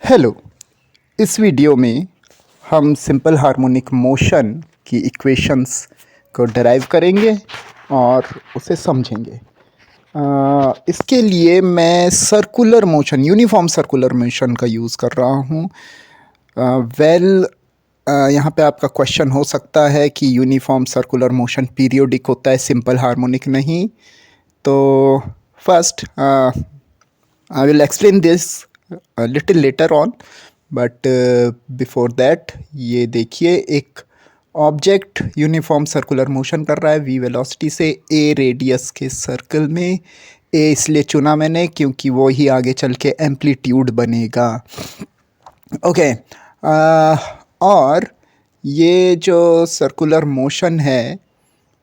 Hello. इस video में हम सिंपल हार्मोनिक मोशन की इक्वेशंस को डिराइव करेंगे और उसे समझेंगे। इसके लिए मैं circular motion, uniform circular motion का यूज़ कर रहा हूँ। यहाँ पे आपका क्वेश्चन हो सकता है कि यूनिफॉर्म सर्कुलर मोशन पीरियोडिक होता है, सिंपल हार्मोनिक नहीं। तो first I will explain this a little later on, but before that ये देखिए, एक ऑब्जेक्ट यूनिफॉर्म सर्कुलर मोशन कर रहा है v वेलोसिटी से a रेडियस के सर्कल में। a इसलिए चुना मैंने क्योंकि वो ही आगे चल के एम्पलीट्यूड बनेगा। ओके, और ये जो सर्कुलर मोशन है,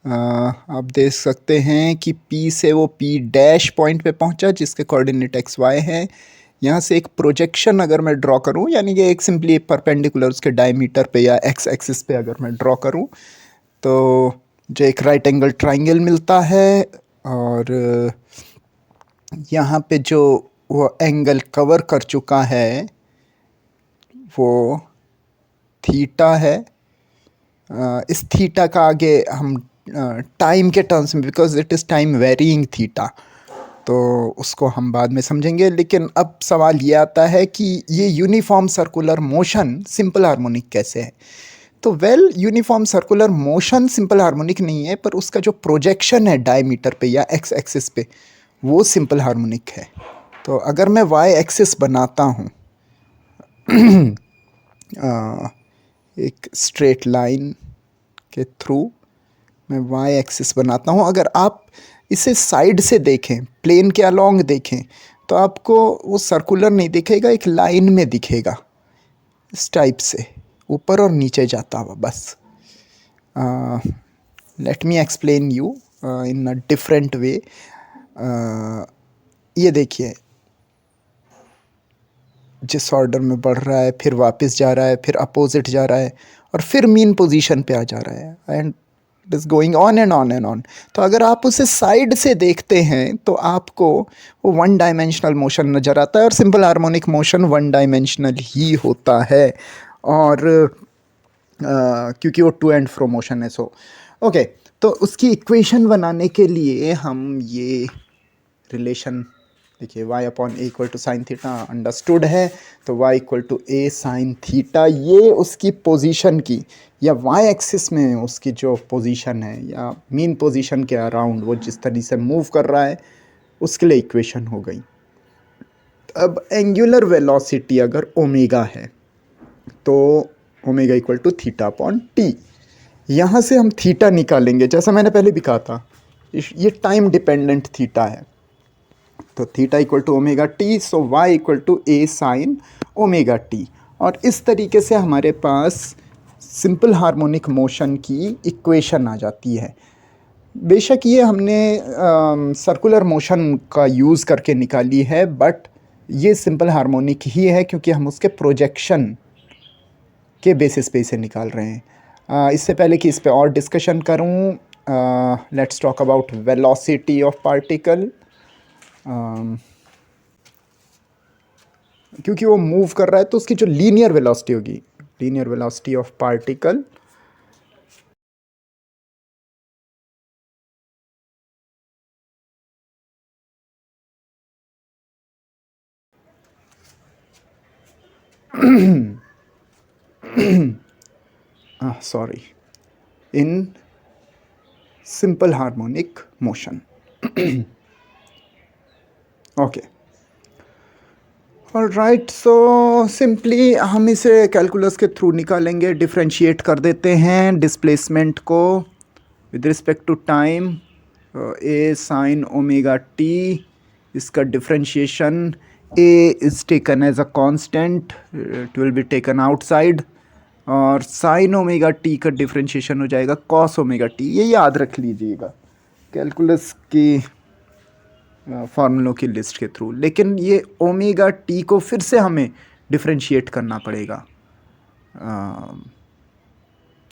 आप देख सकते हैं कि P से वो P डैश पॉइंट पे पहुंचा जिसके कोऑर्डिनेट एक्स वाई हैं। यहाँ से एक प्रोजेक्शन अगर मैं ड्रॉ करूँ, यानी कि एक सिंपली परपेंडिकुलर उसके डायमीटर पे या एक्स एक्सिस पे अगर मैं ड्रॉ करूँ, तो जो एक राइट एंगल ट्राइंगल मिलता है। और यहाँ पे जो वो एंगल कवर कर चुका है वो थीटा है। इस थीटा का आगे हम टाइम के टर्म्स में, because it is time varying theta, तो उसको हम बाद में समझेंगे। लेकिन अब सवाल ये आता है कि ये uniform circular motion simple harmonic कैसे है। तो uniform circular motion simple harmonic नहीं है, पर उसका जो प्रोजेक्शन है डायमीटर पे या एक्स एक्सिस पे, वो सिंपल हार्मोनिक है। तो अगर मैं वाई एक्सिस बनाता हूँ एक स्ट्रेट लाइन के थ्रू मैं वाई एक्सिस बनाता हूँ, अगर आप इसे साइड से देखें, प्लेन के अलोंग देखें, तो आपको वो सर्कुलर नहीं दिखेगा, एक लाइन में दिखेगा, इस टाइप से ऊपर और नीचे जाता हुआ। बस let me explain you in a different way. ये देखिए, जिस ऑर्डर में बढ़ रहा है, फिर वापस जा रहा है, फिर अपोजिट जा रहा है, और फिर मीन पोजीशन पे आ जा रहा है, and it is going on and on and on. तो अगर आप उसे साइड से देखते हैं तो आपको वो वन डायमेंशनल मोशन नज़र आता है, और simple harmonic motion one dimensional ही होता है। और क्योंकि वो टू एंड फ्रो मोशन है। सो ओके, तो उसकी इक्वेशन बनाने के लिए हम ये रिलेशन देखिए, y upon a equal to sine theta understood है, तो y equal to A sine theta, ये उसकी पोजीशन की, या y एक्सिस में उसकी जो पोजीशन है या मीन पोजीशन के अराउंड वो जिस तरह से मूव कर रहा है, उसके लिए इक्वेशन हो गई। अब एंगुलर वेलोसिटी अगर ओमेगा है तो omega equal to theta upon t. यहाँ से हम थीटा निकालेंगे, जैसा मैंने पहले भी कहा था, ये टाइम डिपेंडेंट थीटा है। तो theta equal to omega T, so y equal to A sine omega T. और इस तरीके से हमारे पास सिंपल हार्मोनिक मोशन की इक्वेशन आ जाती है। बेशक ये हमने सर्कुलर मोशन का यूज़ करके निकाली है, बट ये सिंपल हार्मोनिक ही है क्योंकि हम उसके प्रोजेक्शन के बेसिस पे इसे निकाल रहे हैं। इससे पहले कि इस पे और डिस्कशन करूं, let's talk about velocity of particle. क्योंकि वो मूव कर रहा है तो उसकी जो लीनियर वेलोसिटी होगी, linear velocity of particle sorry, in simple harmonic motion. Okay, alright, so simply हम इसे कैलकुलस के थ्रू निकालेंगे, डिफ्रेंशिएट कर देते हैं डिस्प्लेसमेंट को with respect to time. A sine omega T, इसका differentiation A is taken as a constant, it will be taken outside, और साइन ओमेगा टी का डिफ्रेंशिएशन हो जाएगा कॉस ओमेगा टी। ये याद रख लीजिएगा कैलकुलस की फार्मूलों की लिस्ट के थ्रू। लेकिन ये ओमेगा टी को फिर से हमें डिफ्रेंशिएट करना पड़ेगा।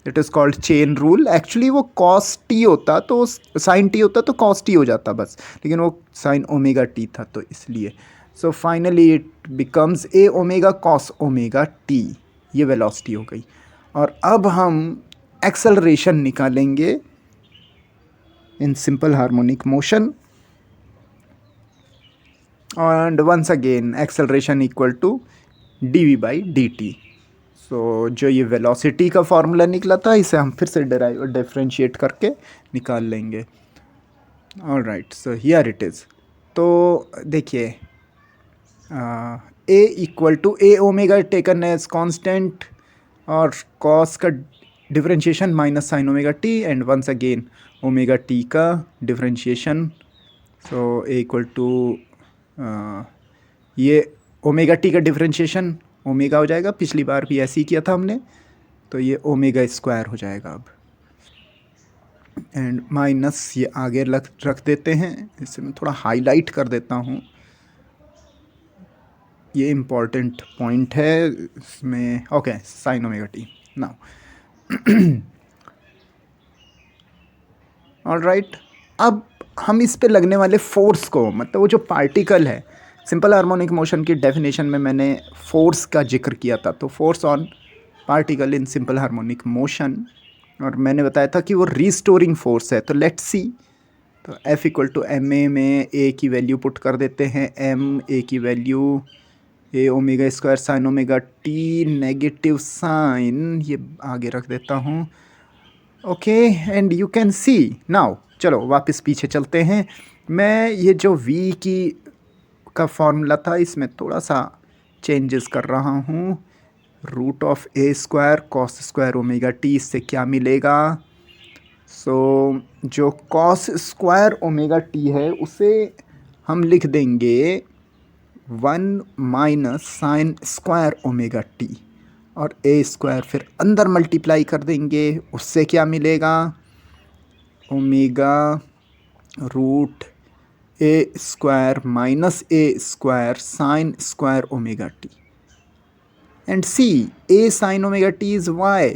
It is called chain rule. Actually वो कॉस टी होता तो साइन टी होता तो कॉस टी हो जाता बस, लेकिन वो साइन ओमेगा टी था तो इसलिए। So finally it becomes a omega cos omega T, ये वेलोसिटी हो गई। और अब हम एक्सेलरेशन निकालेंगे in simple harmonic motion, and once again acceleration equal to dv by dt। सो जो ये वेलोसिटी का फॉर्मूला निकला था इसे हम फिर से डिफरेंशिएट करके निकाल लेंगे। All right, so here it is. तो देखिए A equal to A omega taken as constant और कॉस का differentiation minus sine omega T, and once again omega T का differentiation. So A equal to ये omega T का differentiation omega हो जाएगा, पिछली बार भी ऐसे ही किया था हमने, तो ये ओमेगा स्क्वायर हो जाएगा अब, एंड माइनस ये आगे रख देते हैं। इसे मैं थोड़ा हाईलाइट कर देता हूँ, ये इम्पॉर्टेंट पॉइंट है इसमें। Okay, sign omega T now. All right, अब हम इस पे लगने वाले फोर्स को, मतलब वो जो पार्टिकल है, सिंपल हार्मोनिक मोशन की डेफिनेशन में मैंने फोर्स का जिक्र किया था, तो force on particle in simple harmonic motion, और मैंने बताया था कि वो रीस्टोरिंग फोर्स है। तो लेट्स सी, तो F equal to m a में ए की वैल्यू पुट कर देते हैं, एम ए की value A omega square sine omega T, negative sine ये आगे रख देता हूँ। Okay, and you can see now, चलो वापस पीछे चलते हैं। मैं ये जो V का फॉर्मूला था इसमें थोड़ा सा चेंजेस कर रहा हूँ। Root of A square cos square omega t, इससे क्या मिलेगा? सो जो कॉस स्क्वायर ओमेगा टी है उसे हम लिख देंगे 1 minus sign square omega T, और ए स्क्वायर फिर अंदर मल्टीप्लाई कर देंगे, उससे क्या मिलेगा? Omega root A square minus a square sine square omega T, and see a sine omega t is y.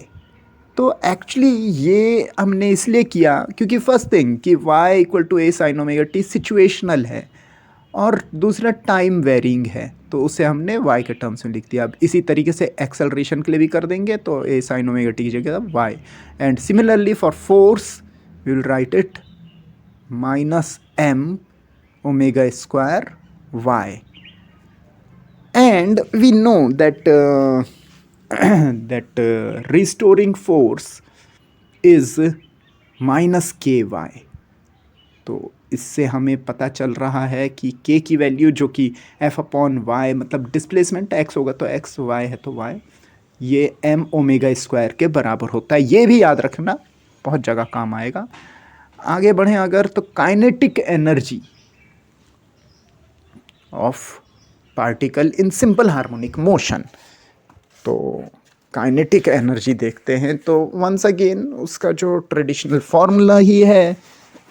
तो एक्चुअली ये हमने इसलिए किया क्योंकि फर्स्ट थिंग कि y equal to A sine omega t situational है, और दूसरा टाइम वेरिंग है, तो उसे हमने y के टर्म्स में लिख दिया। अब इसी तरीके से एक्सेलरेशन के लिए भी कर देंगे, तो ए साइन ओमेगा टी की जगह y, and similarly for force we will write it minus m omega square y, and we know that restoring force is minus ky। तो इससे हमें पता चल रहा है कि k की वैल्यू जो कि f अपॉन y, मतलब डिस्प्लेसमेंट x होगा तो x, y है तो y, ये m ओमेगा स्क्वायर के बराबर होता है। ये भी याद रखना, बहुत जगह काम आएगा। आगे बढ़ें अगर, तो kinetic energy of particle in simple harmonic motion, तो काइनेटिक एनर्जी देखते हैं। तो वंस अगेन उसका जो ट्रेडिशनल फार्मूला ही है,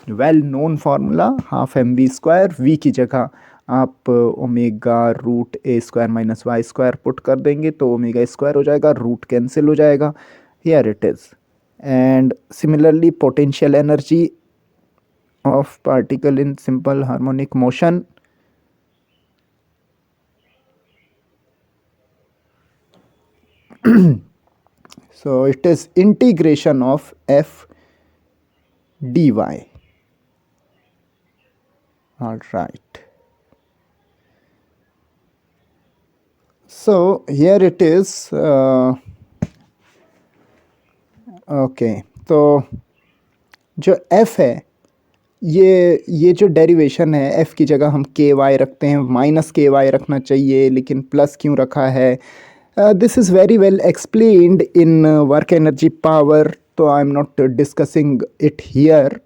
well known formula, half M V square, V की जगह आप ओमेगा रूट ए square minus Y square put कर देंगे तो ओमेगा स्क्वायर हो जाएगा, रूट कैंसिल हो जाएगा, here it is. And similarly potential energy of particle in simple harmonic motion, so it is integration of f dy। all right, so here it is okay, तो जो f है, ये जो derivation है, f की जगह हम ky रखते हैं, माइनस ky रखना चाहिए, लेकिन प्लस क्यों रखा है? This is very well explained in work energy power, तो I am not discussing it here.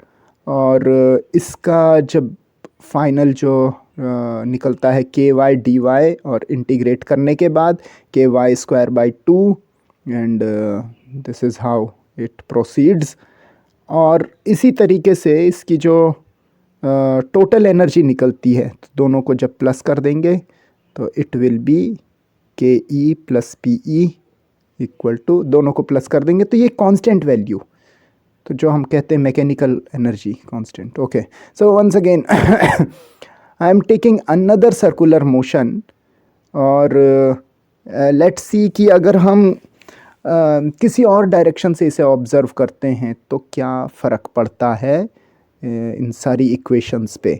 और इसका जब फाइनल जो निकलता है के वाई डी वाई, और इंटीग्रेट करने के बाद K Y square by 2, and this is how it proceeds. और इसी तरीके से इसकी जो टोटल एनर्जी निकलती है, तो दोनों को जब प्लस कर देंगे तो it will be K E plus P E equal to, दोनों को प्लस कर देंगे तो ये कांस्टेंट वैल्यू, तो जो हम कहते हैं mechanical energy constant. Okay, so once again I am taking another circular motion और लेट्स सी कि अगर हम किसी और डायरेक्शन से इसे ऑब्ज़र्व करते हैं तो क्या फ़र्क पड़ता है इन सारी इक्वेशंस पे।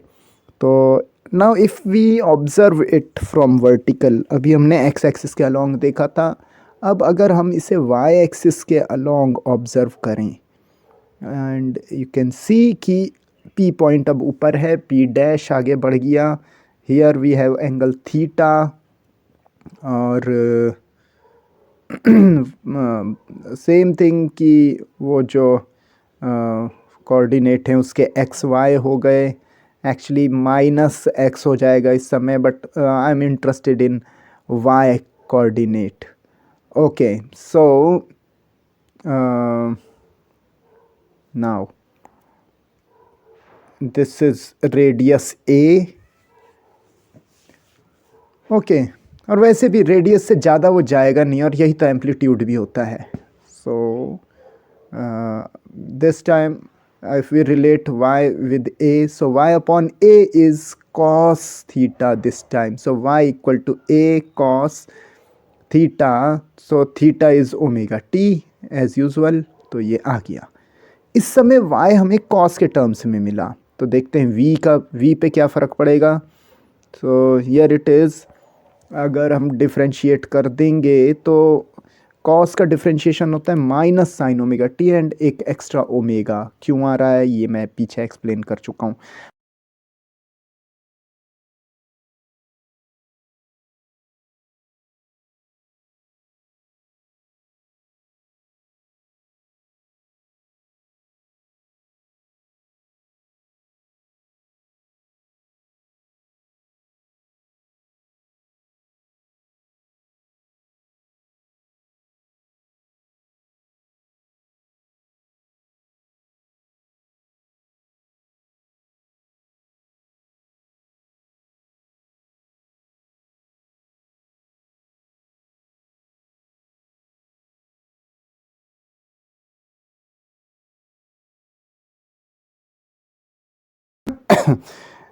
तो now if we observe it from vertical, अभी हमने एक्स एक्सिस के अलोंग देखा था, अब अगर हम इसे वाई एक्सिस के अलोंग ऑब्ज़र्व करें एंड यू कैन सी कि पी पॉइंट अब ऊपर है, पी डैश आगे बढ़ गया, here we have angle theta और सेम थिंग कि वो जो कोऑर्डिनेट हैं उसके एक्स वाई हो गए, एक्चुअली माइनस एक्स हो जाएगा इस समय, but I am interested in Y coordinate. Okay, so now this is radius A. Okay, और वैसे भी रेडियस से ज़्यादा वो जाएगा नहीं, और यही तो एम्पलीट्यूड भी होता है। सो this time if we relate y with a, so y upon a is cos theta this time, so y equal to a cos theta, so theta is omega t as usual। तो ये आ गया। इस समय y हमें cos के terms में मिला, तो देखते हैं v पे क्या फ़र्क पड़ेगा। तो हियर इट इज़, अगर हम डिफ्रेंशिएट कर देंगे तो कॉस का डिफ्रेंशिएशन होता है minus sine omega T and एक एक्स्ट्रा ओमेगा। क्यों आ रहा है ये मैं पीछे एक्सप्लेन कर चुका हूँ।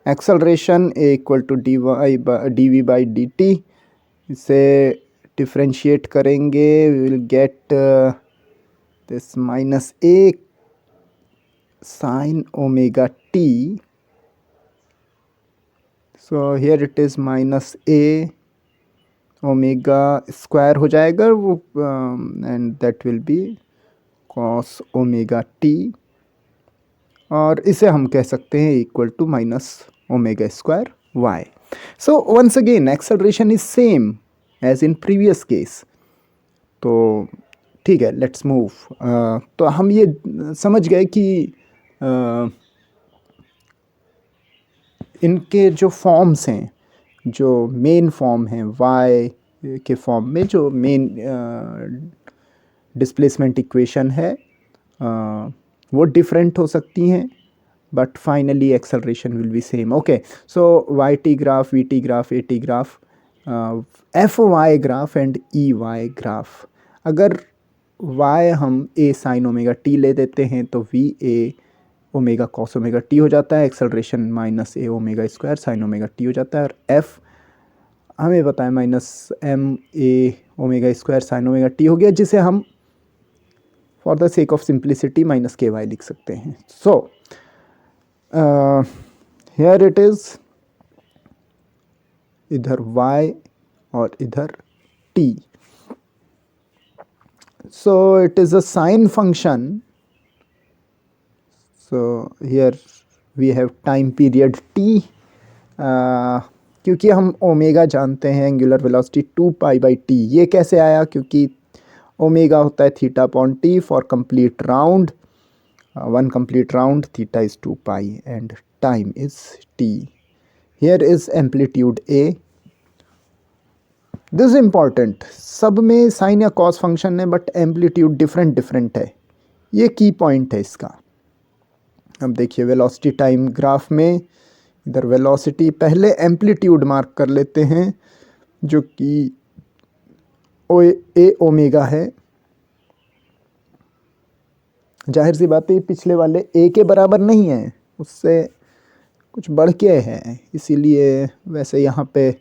Acceleration A equal to D V by D T, इसे डिफ्रेंशिएट करेंगे will get this minus A sine omega T, so here it is minus A omega square हो जाएगा वो, and that will be cos omega T, और इसे हम कह सकते हैं equal to minus omega square Y. So once again acceleration is same as in previous case. तो ठीक है, लेट्स मूव। तो हम ये समझ गए कि इनके जो फॉर्म्स हैं, जो मेन फॉर्म हैं वाई के फॉर्म में, जो मेन डिस्प्लेसमेंट इक्वेशन है वो डिफरेंट हो सकती हैं, but finally acceleration will be same. Okay, so yt graph, vt graph, at graph, fy graph and ey graph। अगर y हम a sin ओमेगा t ले देते हैं तो v a omega cos omega t हो जाता है, acceleration minus a omega square sin omega t हो जाता है, और f हमें पता है minus m a omega square sin omega t हो गया, जिसे हम for the sake of simplicity minus के वाई लिख सकते हैं। सो here it is, इधर y और इधर t, so it is a sine function, so here we have time period t, क्योंकि हम ओमेगा जानते हैं angular velocity 2 pi by T. ये कैसे आया? क्योंकि ओमेगा होता है theta upon T for complete round, one complete round, theta is 2 pi and time is t। Here is amplitude a, this is important, सब में साइन या कॉस फंक्शन है बट एम्पलीट्यूड डिफरेंट है, ये की पॉइंट है इसका। अब देखिए वेलोसिटी टाइम ग्राफ में इधर वेलोसिटी, पहले एम्पलीट्यूड मार्क कर लेते हैं जो कि ए ओमेगा है। जाहिर सी बात है पिछले वाले ए के बराबर नहीं है, उससे कुछ बढ़ के है, इसीलिए वैसे यहाँ पे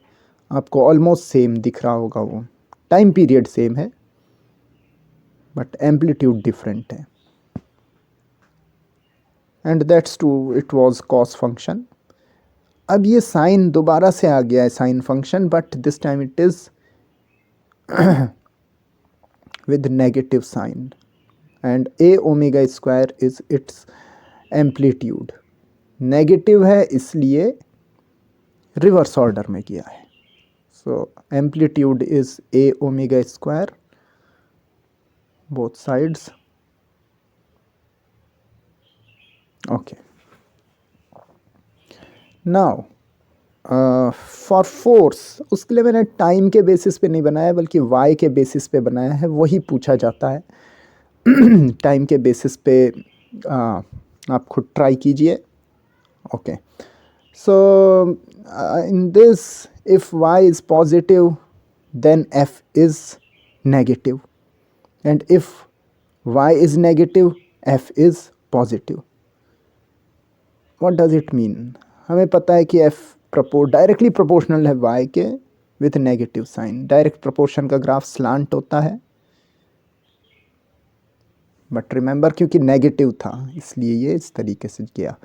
आपको ऑलमोस्ट सेम दिख रहा होगा, वो टाइम पीरियड सेम है बट एम्पलीट्यूड डिफरेंट है। And that's to it was cos function. अब ये साइन दोबारा से आ गया है, sine function, but this time it is with negative sign, and a omega square is its amplitude। Negative है इसलिए रिवर्स ऑर्डर में किया है। So amplitude is A omega square both sides. Okay, now for force, उसके लिए मैंने time के basis पे नहीं बनाया बल्कि वाई के बेसिस पे बनाया है, वही पूछा जाता है। टाइम के बेसिस पे आप खुद ट्राई कीजिए। Okay, so in this if y is positive then f is negative, and if y is negative f is positive। what does it mean? हमें पता है कि f डायरेक्टली प्रोपोर्शनल है y के with negative sign. Direct proportion का graph slant होता है, but remember क्योंकि नेगेटिव था इसलिए ये इस तरीके से किया।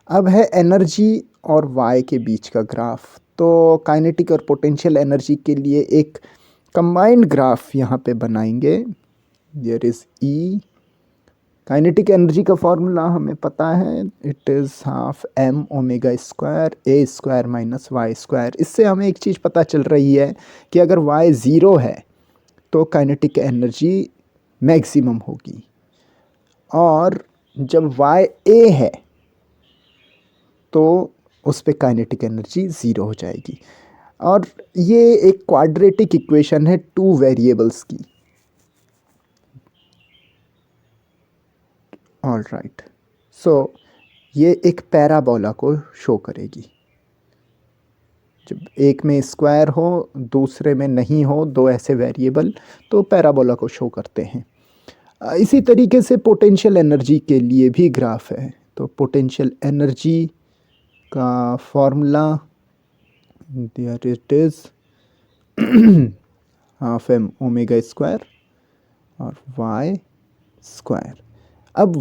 अब है एनर्जी और वाई के बीच का ग्राफ, तो काइनेटिक और पोटेंशियल एनर्जी के लिए एक कंबाइंड ग्राफ यहाँ पे बनाएंगे। There is E, kinetic energy का फॉर्मूला हमें पता है, it is half M omega square A square minus Y square. इससे हमें एक चीज़ पता चल रही है कि अगर वाई ज़ीरो है तो काइनेटिक एनर्जी मैक्सिमम होगी, और जब वाई ए है तो उस पर काइनेटिक एनर्जी ज़ीरो हो जाएगी। और ये एक क्वाड्रेटिक इक्वेशन है टू वेरिएबल्स की। ऑल राइट, सो ये एक पैराबोला को शो करेगी। जब एक में स्क्वायर हो दूसरे में नहीं हो, दो ऐसे वेरिएबल, तो पैराबोला को शो करते हैं। इसी तरीके से पोटेंशियल एनर्जी के लिए भी ग्राफ है। तो पोटेंशियल एनर्जी का formula there it is half M omega square और वाई स्क्वायर। अब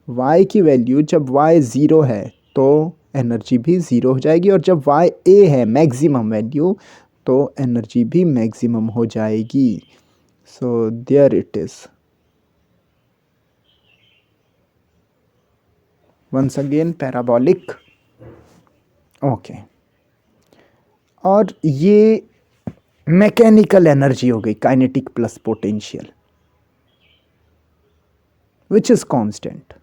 वाई की वैल्यू जब वाई ज़ीरो है तो एनर्जी भी ज़ीरो हो जाएगी, और जब वाई ए है मैक्सिमम वैल्यू तो एनर्जी भी मैक्सिमम हो जाएगी। So there it is, once again parabolic. Okay, और ये मैकेनिकल एनर्जी हो गई, kinetic plus potential, which is constant.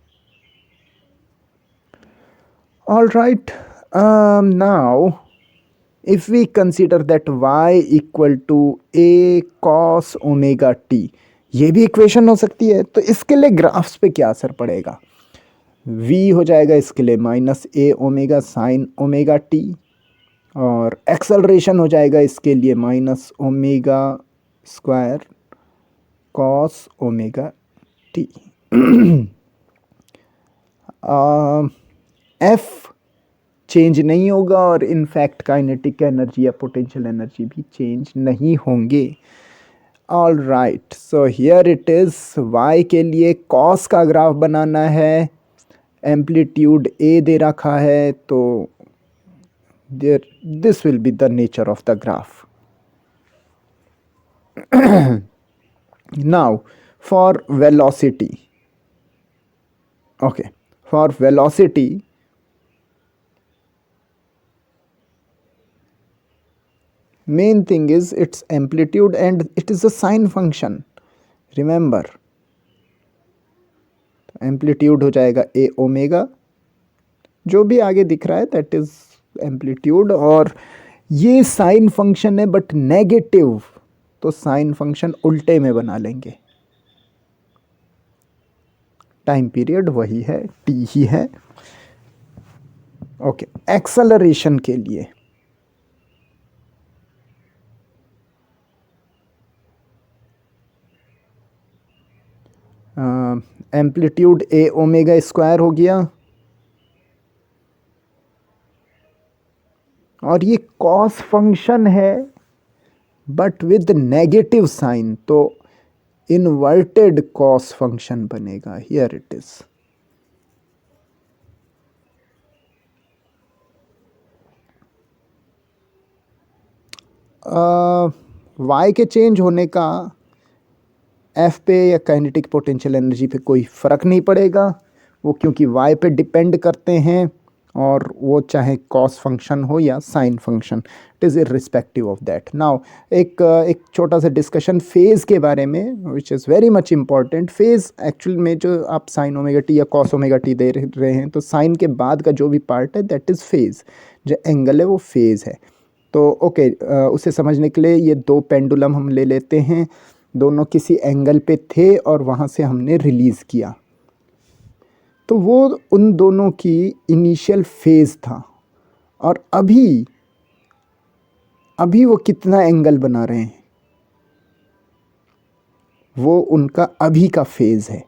All right, now if we consider that y equal to a cos omega t, ये भी equation हो सकती है, तो इसके लिए ग्राफ्स पे क्या असर पड़ेगा? v हो जाएगा इसके लिए minus A omega sine omega T, और एक्सेलरेशन हो जाएगा इसके लिए minus omega square cos omega T. F change नहीं होगा, और इनफैक्ट काइनेटिक एनर्जी या पोटेंशियल एनर्जी भी चेंज नहीं होंगे। All right, so here it is, Y के लिए कॉस का ग्राफ बनाना है, एम्पलीट्यूड ए दे रखा है, तो there this will be the nature of the graph. Now for velocity, okay, for velocity main thing is its amplitude and it is a sine function, remember। Amplitude हो जाएगा ए omega, जो भी आगे दिख रहा है दैट इज एम्पलीट्यूड, और ये साइन फंक्शन है बट नेगेटिव, तो साइन फंक्शन उल्टे में बना लेंगे। टाइम पीरियड वही है, टी ही है। ओके, एक्सेलरेशन के लिए एम्पलीट्यूड ए ओमेगा स्क्वायर हो गया, और ये कॉस फंक्शन है बट विद नेगेटिव साइन, तो इन्वर्टेड कॉस फंक्शन बनेगा। Here it is. वाई के चेंज होने का एफ पे या काइनेटिक पोटेंशियल एनर्जी पे कोई फ़र्क नहीं पड़ेगा, वो क्योंकि वाई पे डिपेंड करते हैं, और वो चाहे कॉस फंक्शन हो या sine function, it is irrespective of that. Now एक छोटा सा डिस्कशन फेज़ के बारे में, which is very much important. Phase actual में जो आप साइन ओमेगा टी या कॉस ओमेगा टी दे रहे हैं, तो साइन के बाद का जो भी पार्ट है दैट इज़ फेज़, जो एंगल है वो फेज़ है। तो ओके, उसे समझने के लिए ये दो पेंडुलम हम ले लेते हैं, दोनों किसी एंगल पे थे और वहाँ से हमने रिलीज़ किया, तो वो उन दोनों की इनिशियल फेज़ था। और अभी वो कितना एंगल बना रहे हैं, वो उनका अभी का फेज़ है।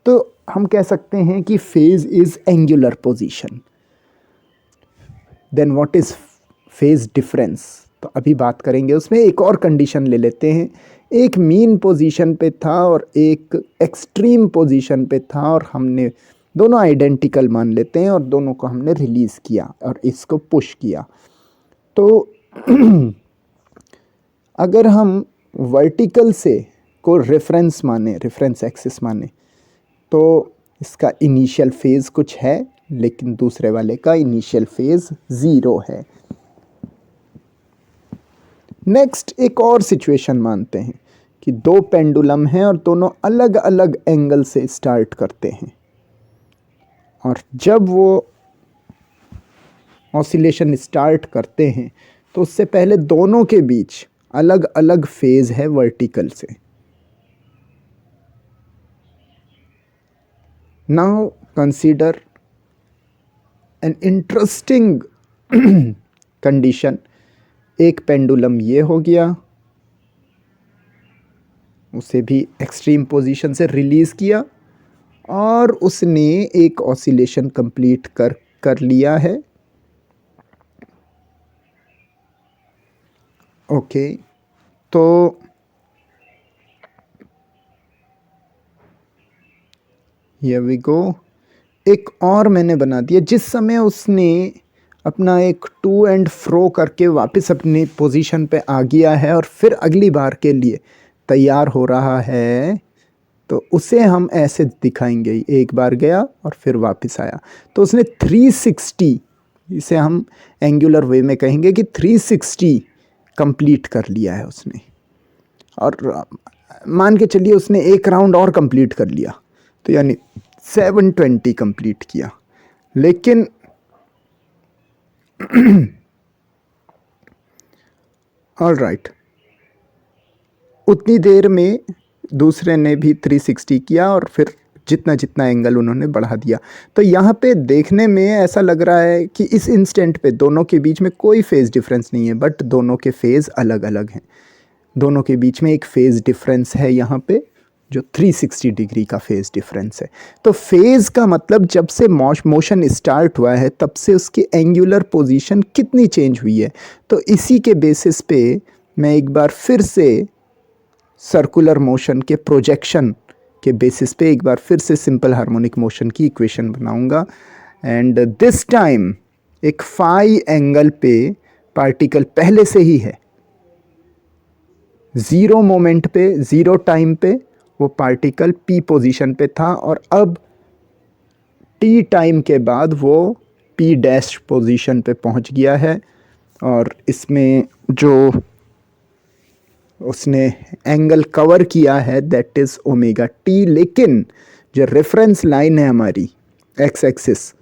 तो हम कह सकते हैं कि phase is angular position. Then what is phase difference, तो अभी बात करेंगे उसमें। एक और कंडीशन ले लेते हैं, एक मीन पोजीशन पे था और एक एक्सट्रीम पोजीशन पे था, और हमने दोनों आइडेंटिकल मान लेते हैं, और दोनों को हमने रिलीज़ किया और इसको पुश किया। तो अगर हम वर्टिकल से को रेफरेंस माने, रेफरेंस एक्सिस माने, तो इसका इनिशियल फेज़ कुछ है, लेकिन दूसरे वाले का इनिशियल फेज़ 0 है। नेक्स्ट एक और सिचुएशन मानते हैं कि दो पेंडुलम हैं और दोनों अलग अलग एंगल से स्टार्ट करते हैं, और जब वो ऑसिलेशन स्टार्ट करते हैं तो उससे पहले दोनों के बीच अलग अलग फेज है वर्टिकल से। Now consider an interesting condition. एक पेंडुलम ये हो गया, उसे भी एक्सट्रीम पोजीशन से रिलीज़ किया, और उसने एक ऑसिलेशन कंप्लीट कर लिया है। ओके, तो हियर वी गो। एक और मैंने बना दिया, जिस समय उसने अपना एक टू एंड फ्रो करके वापस अपनी पोजीशन पे आ गया है और फिर अगली बार के लिए तैयार हो रहा है, तो उसे हम ऐसे दिखाएंगे, एक बार गया और फिर वापस आया, तो उसने 360, इसे हम एंगुलर वे में कहेंगे कि 360 कंप्लीट कर लिया है उसने। और मान के चलिए उसने एक राउंड और कंप्लीट कर लिया, तो यानी 720 कंप्लीट किया। लेकिन ऑल राइट, उतनी देर में दूसरे ने भी 360 किया और फिर जितना जितना एंगल उन्होंने बढ़ा दिया। तो यहाँ पे देखने में ऐसा लग रहा है कि इस इंस्टेंट पे दोनों के बीच में कोई फेज़ डिफरेंस नहीं है, बट दोनों के फेज़ अलग अलग हैं। दोनों के बीच में एक फेज़ डिफरेंस है यहाँ पे, जो 360 डिग्री का फेज़ डिफरेंस है। तो फेज़ का मतलब जब से मोशन स्टार्ट हुआ है तब से उसकी एंगुलर पोजीशन कितनी चेंज हुई है। तो इसी के बेसिस पे मैं एक बार फिर से सर्कुलर मोशन के प्रोजेक्शन के बेसिस पे एक बार फिर से सिंपल हार्मोनिक मोशन की इक्वेशन बनाऊंगा, एंड दिस टाइम एक फाई एंगल पे पार्टिकल पहले से ही है, ज़ीरो मोमेंट पे, ज़ीरो टाइम पे वो पार्टिकल पी पोजीशन पे था, और अब टी टाइम के बाद वो पी डैश पोजीशन पे पहुंच गया है। और इसमें जो उसने एंगल कवर किया है दैट इज़ ओमेगा टी, लेकिन जो रेफरेंस लाइन है हमारी एक्स एक्सिस,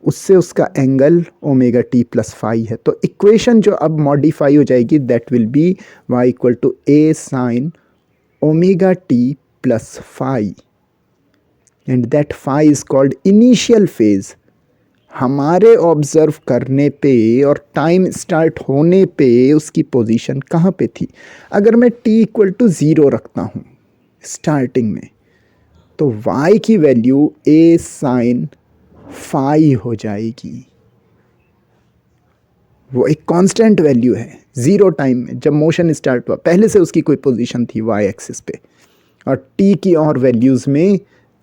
उससे उसका angle omega T plus phi है। तो इक्वेशन जो अब मॉडिफाई हो जाएगी that will be Y equal to A sine omega T plus phi, and that phi is called initial phase. हमारे ऑब्जर्व करने पे और टाइम स्टार्ट होने पे उसकी पोजीशन कहाँ पे थी। अगर मैं t इक्वल टू 0 रखता हूँ स्टार्टिंग में, तो y की वैल्यू a साइन फाई हो जाएगी। वो एक कांस्टेंट वैल्यू है, ज़ीरो टाइम में जब मोशन स्टार्ट हुआ पहले से उसकी कोई पोजीशन थी वाई एक्सिस पे, और टी की और वैल्यूज़ में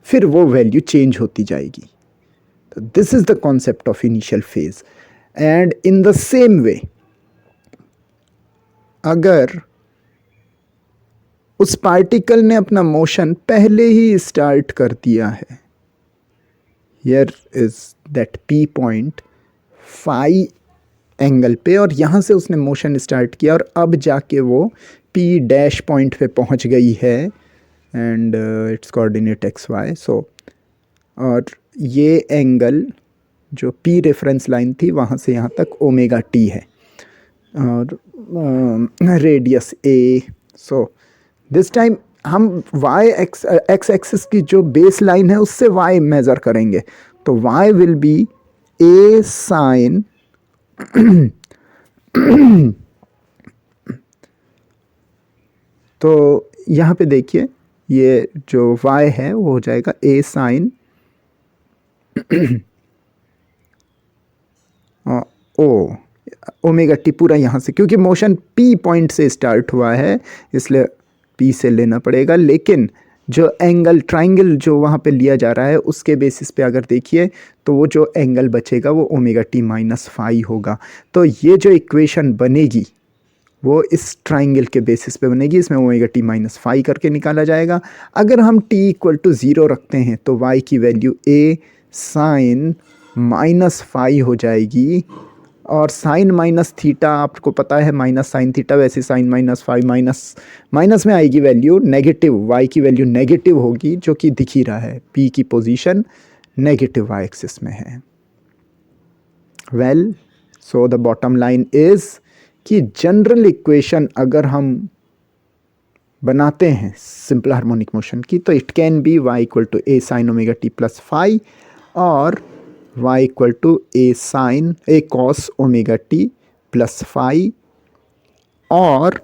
फिर वो वैल्यू चेंज होती जाएगी। तो this is the concept of initial phase. And in the same way अगर उस पार्टिकल ने अपना मोशन पहले ही स्टार्ट कर दिया है, here is that P point phi angle पे, और यहाँ से उसने मोशन स्टार्ट किया और अब जाके वो पी डैश पॉइंट पे पहुँच गई है, and its coordinate X Y. So और ये एंगल जो पी रेफरेंस लाइन थी वहाँ से यहाँ तक ओमेगा टी है, और radius A. So this time हम वाई एक्स एक्सिस की जो बेस लाइन है उससे वाई मेज़र करेंगे, तो Y will be A sine तो यहाँ पे देखिए ये जो y है वो हो जाएगा a साइन ओ ओमेगा टी पूरा यहाँ से, क्योंकि मोशन p पॉइंट से स्टार्ट हुआ है इसलिए p से लेना पड़ेगा। लेकिन जो एंगल ट्राइंगल जो वहाँ पे लिया जा रहा है उसके बेसिस पे अगर देखिए तो वो जो एंगल बचेगा वो ओमेगा टी माइनस फाई होगा। तो ये जो इक्वेशन बनेगी वो इस ट्राइंगल के बेसिस पे बनेगी, इसमें ओमेगा टी माइनस फाई करके निकाला जाएगा। अगर हम टी इक्वल टू ज़ीरो रखते हैं तो वाई की value A sine minus phi हो जाएगी, और साइन माइनस थीटा आपको पता है माइनस साइन थीटा, वैसे sine minus five minus minus में आएगी वैल्यू नेगेटिव, वाई की वैल्यू नेगेटिव होगी, जो कि दिख ही रहा है पी की पोजीशन नेगेटिव वाई एक्सिस में है। Well so the bottom line is कि जनरल इक्वेशन अगर हम बनाते हैं सिंपल हार्मोनिक मोशन की तो it can be y equal to A sine omega T plus phi, और y equal to A sine A cos omega T plus phi, और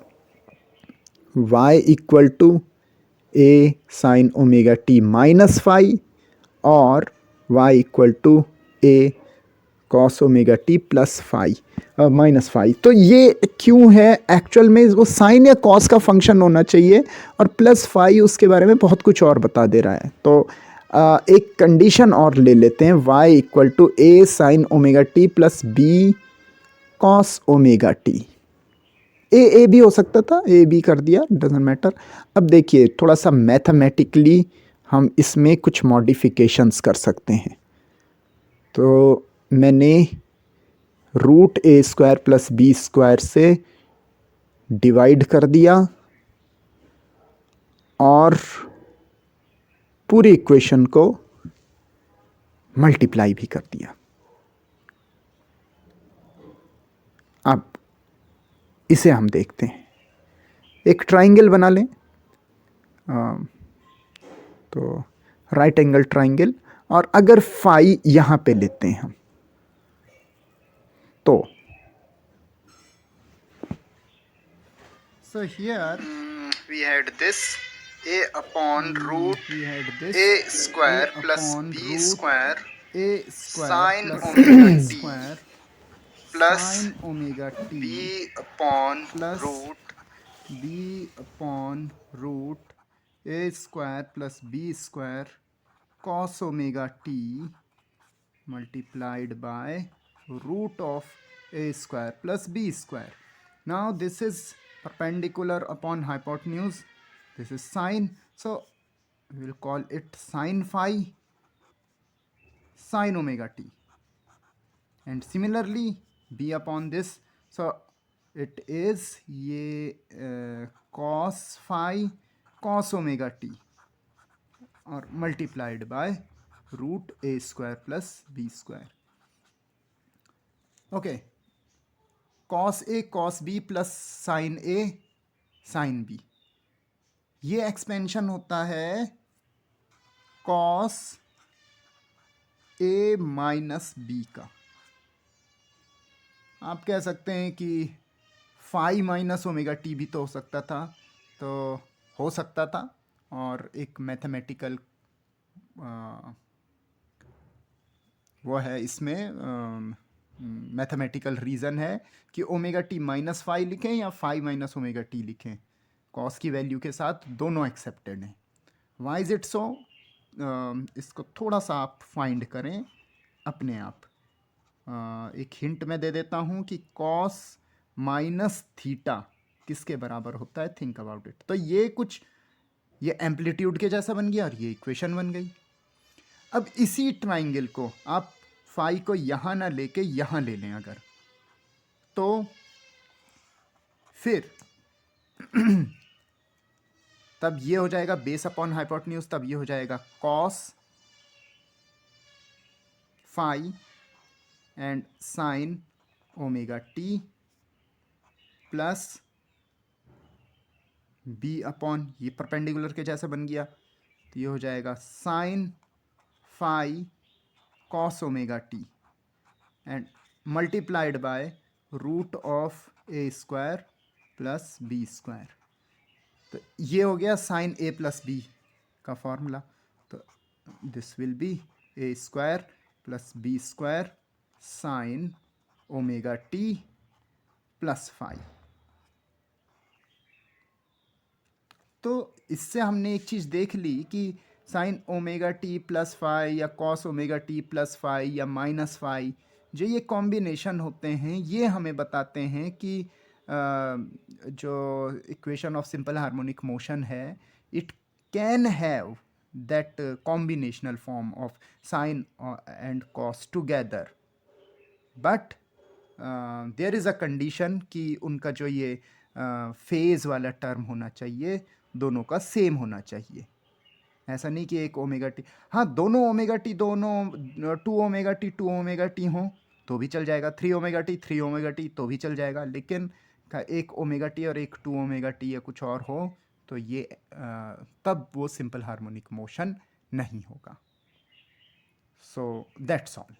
y equal to A sine omega T minus phi, और y equal to A cos omega T plus phi minus phi. तो ये क्यों है, actual में वो sign या cos का फंक्शन होना चाहिए, और प्लस फाई उसके बारे में बहुत कुछ और बता दे रहा है। तो एक कंडीशन और ले लेते हैं, y equal to A sine omega T plus B cos omega T. A भी हो सकता था, ए बी कर दिया, डजेंट मैटर। अब देखिए थोड़ा सा मैथमेटिकली हम इसमें कुछ मॉडिफिकेशंस कर सकते हैं। तो मैंने रूट ए स्क्वायर प्लस बी स्क्वायर से डिवाइड कर दिया और पूरी इक्वेशन को मल्टीप्लाई भी कर दिया। अब इसे हम देखते हैं, एक ट्राइंगल बना लें। तो राइट एंगल ट्राइंगल, और अगर फाई यहाँ पे लेते हैं हम तो so here we had this a upon root a square plus b square sin omega t plus b upon root a square plus b square cos omega t multiplied by root of a square plus b square. Now this is perpendicular upon hypotenuse, this is sine, so we will call it sin phi sin omega t, and similarly b upon this, so it is ये cos phi cos omega t or multiplied by root a square plus b square. Okay, cos A cos B plus sine A sine B, ये expansion होता है cos A minus B का। आप कह सकते हैं कि फाई माइनस ओमेगा टी भी तो हो सकता था, तो हो सकता था, और एक मैथमेटिकल वो है इसमें मैथमेटिकल रीज़न है कि ओमेगा टी माइनस फाइव लिखें या फाइव माइनस ओमेगा टी लिखें, कॉस की वैल्यू के साथ दोनों एक्सेप्टेड हैं। Why is it so? इसको थोड़ा सा आप फाइंड करें अपने आप। एक हिंट मैं दे देता हूँ कि कॉस माइनस थीटा किसके बराबर होता है, थिंक अबाउट इट। तो ये एम्पलीट्यूड के जैसा बन गया और ये इक्वेशन बन गई। अब इसी ट्राइंगल को आप फाई को यहाँ ना लेके यहाँ ले लें अगर, तो फिर तब ये हो जाएगा बेस अपॉन हाइपोटेन्यूज, तब ये हो जाएगा cos phi and sine omega T plus B upon, ये परपेंडिकुलर के जैसा बन गया, तो ये हो जाएगा sine phi cos omega T and multiplied by root of A square plus B square. तो ये हो गया साइन ए प्लस बी का फॉर्मूला। तो this will be A square plus B square sine omega T plus five. तो इससे हमने एक चीज़ देख ली कि sign omega T plus five या cos omega T plus five या माइनस फाइव, जो ये कॉम्बिनेशन होते हैं, ये हमें बताते हैं कि जो equation of simple harmonic motion है, it can have that combinational form of sine and cos together, but there is a condition कि उनका जो ये फेज़ वाला टर्म होना चाहिए दोनों का सेम होना चाहिए। ऐसा नहीं कि एक ओमेगा टी, हाँ दोनों ओमेगा टी, दोनों टू ओमेगा टी हों तो भी चल जाएगा, थ्री ओमेगा टी तो भी चल जाएगा, लेकिन एक ओमेगा टी और एक टू ओमेगा टी या कुछ और हो तो ये तब वो सिंपल हार्मोनिक मोशन नहीं होगा। So that's all.